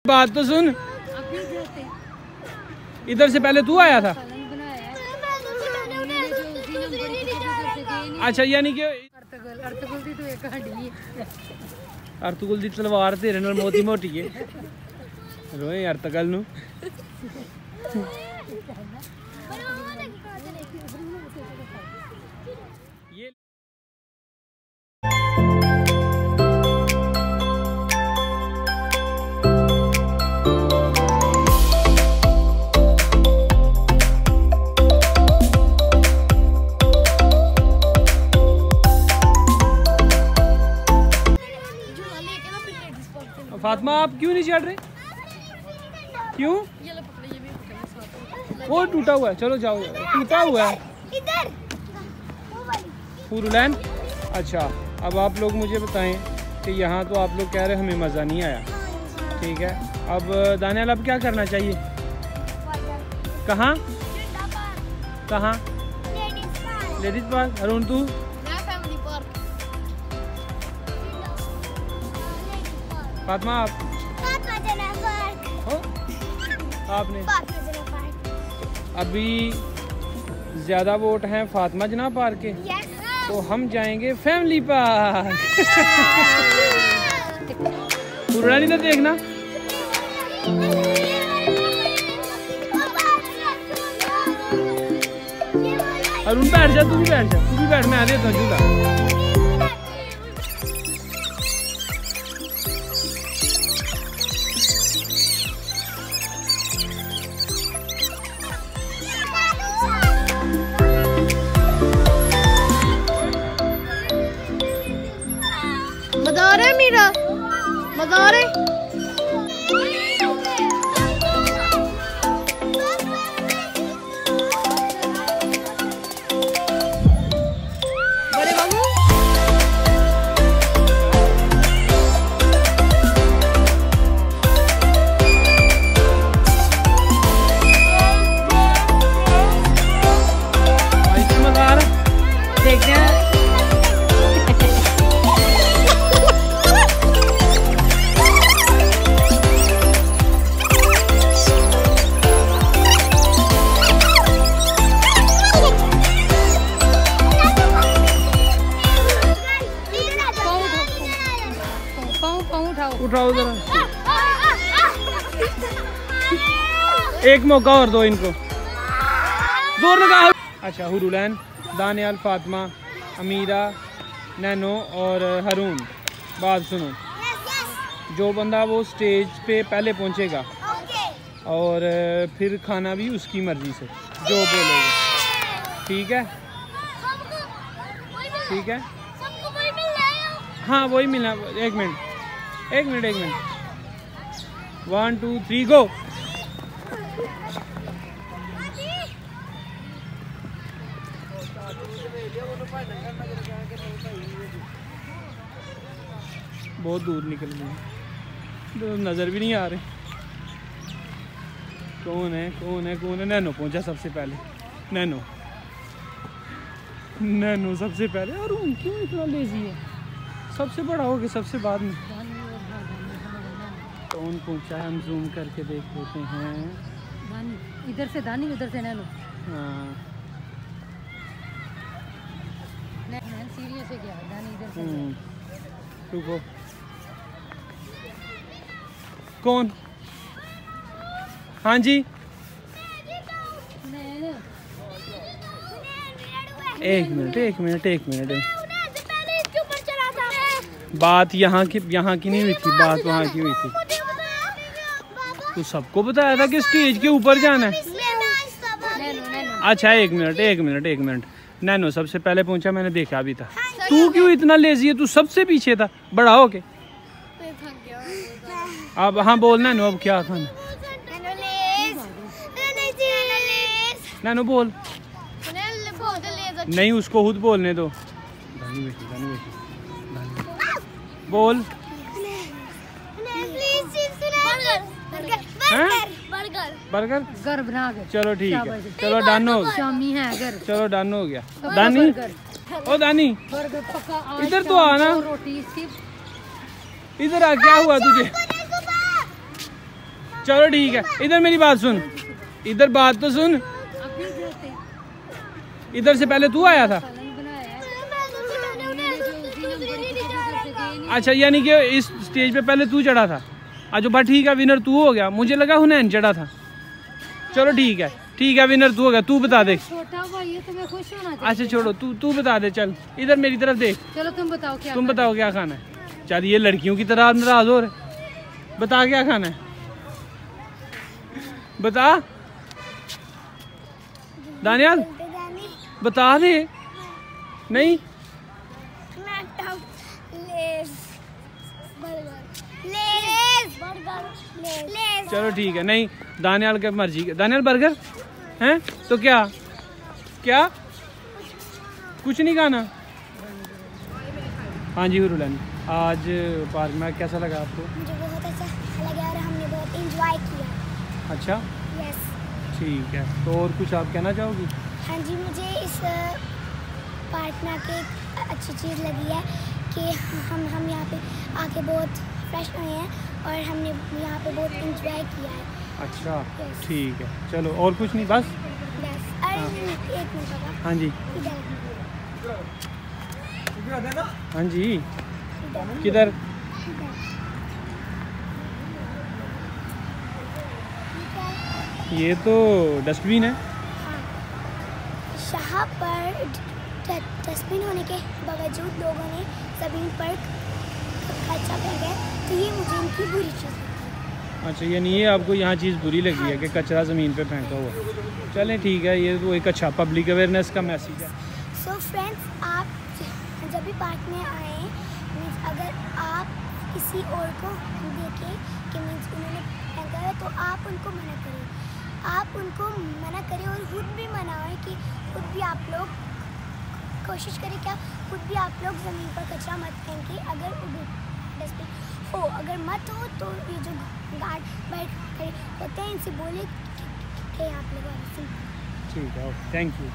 बात तो सुन, इधर से पहले तू आया था। अच्छा यानी कि अर्तुगल दी तलवार तेरे नाल मोती मोटी है रोए अर्तुगल नू। फातिमा आप क्यों नहीं चढ़ रहे? क्यों? वो टूटा हुआ है, चलो जाओ, टूटा हुआ है हुरुलैन। अच्छा अब आप लोग मुझे बताएं कि यहाँ तो आप लोग कह रहे हमें मज़ा नहीं आया, ठीक है। अब दानियाल अब क्या करना चाहिए? कहाँ कहाँ? Ladies park. अरुण तू? फातिमा आप? हो? आपने? अभी ज़्यादा वोट हैं फातिमा जना पार्क के, तो हम जाएंगे फैमिली पार्क। पूरा नहीं तो देखना। अरुण बैठ जा, तू भी बैठ जा, तू भी बैठ, मैं आ देता हूँ झूला। मज़ा है मेरा, मज़ा है। बड़े बाबू देखते हैं। उठाओ जरा, एक मौका और दो इनको, जोर लगाओ। अच्छा हुरुलैन, दानियाल, फातिमा, अमीरा, नैनो और हरून, बात सुनो, जो बंदा वो स्टेज पे पहले पहुंचेगा और फिर खाना भी उसकी मर्जी से जो बोलेगा, ठीक है? ठीक है, हाँ वही मिलना। एक मिनट 1 2 3 गो। बहुत दूर निकल गए, तो नज़र भी नहीं आ रहे कौन है कौन है कौन है। नैनो पहुंचा सबसे पहले, नैनो सबसे पहले। और क्यों इतना लेजी है? सबसे बड़ा हो गया सबसे बाद में। कौन पहुंचा है हम जूम करके देख लेते हैं। इधर से दानी, उधर से नैनो। हाँ सीढ़ियों से गया, दानी इधर से। रुको, कौन? हाँ जी, एक मिनट। बात यहाँ की नहीं हुई थी, बात वहाँ की हुई थी। तो सबको बताया था कि स्टेज के ऊपर जाना है। अच्छा एक मिनट। नैनो सबसे पहले पहुंचा, मैंने देखा भी था। तू क्यों इतना लेजी है? तू सबसे पीछे था बड़ा हो के। अब हाँ बोल नैनो, अब क्या खाना? नैनो बोल। नहीं उसको खुद बोलने दो। बोल। बर्गर घर बना के। चलो ठीक है, चलो डन हो गया। शामी है घर, चलो डन हो गया। दानी, ओ दानी इधर तो आना, इधर आ। क्या हुआ तुझे? चलो ठीक है, इधर मेरी बात सुन, इधर बात तो सुन। इधर से पहले तू आया था? अच्छा, यानी कि इस स्टेज पे पहले तू चढ़ा था। अच्छा बस ठीक है, विनर तू हो गया। मुझे लगा हुनैन चढ़ा था। चलो ठीक है, विनर तू हो गया। तू बता दे। छोटा भाई है, तुम्हें खुश होना चाहिए। अच्छा छोड़ो, तू बता दे। चल इधर मेरी तरफ देख। चलो तुम बताओ क्या खाना है। चल ये लड़कियों की तरह नाराज हो रहे। बता क्या खाना है, बता दानियाल, बता दे। नहीं चलो ठीक है, नहीं दानियाल के मर्जी। दानियाल बर्गर हैं तो क्या कुछ नहीं खाना? हाँ जी हुरुलैन, आज पार्क में कैसा लगा आपको? मुझे बहुत अच्छा लगा और हमने बहुत एंजॉय किया। अच्छा यस ठीक है, तो और कुछ आप कहना चाहोगी? हाँ जी, मुझे इस पार्क में आके एक अच्छी चीज़ लगी है कि हम यहाँ पे आके बहुत फ्रेश हुए हैं और हमने यहाँ पे बहुत एंजॉय किया है। अच्छा Yes. ठीक है, चलो और कुछ नहीं, बस। बस अरे एक मिनट बाबा, हाँ जी इधर हाँ जी, किधर? ये तो डस्टबिन है। हाँ, यहाँ पर डस्टबिन होने के बावजूद लोगों ने ज़मीन पर कचरा फेंका है, तो ये मुझे इनकी बुरी चीज़ लगती है। अच्छा, यानी ये आपको यहाँ चीज़ बुरी लगी है कि कचरा ज़मीन पे फेंका हुआ। चलें ठीक है, ये तो एक अच्छा पब्लिक अवेयरनेस का मैसेज है। सो फ्रेंड्स, आप जब भी पार्क में आए, मीन्स अगर आप किसी और को देखें कि मीन्स उन्होंने फेंका है, तो आप उनको मना करें। आप उनको मना करें और खुद भी मनाएं कि खुद भी आप लोग कोशिश करें क्या खुद भी आप लोग ज़मीन पर कचरा मत फेंकें। अगर डस्टबिन हो, अगर मत हो तो ये जो गार्ड बैठ खड़े होते हैं इनसे बोले कि आप लोग। ठीक है, थैंक यू।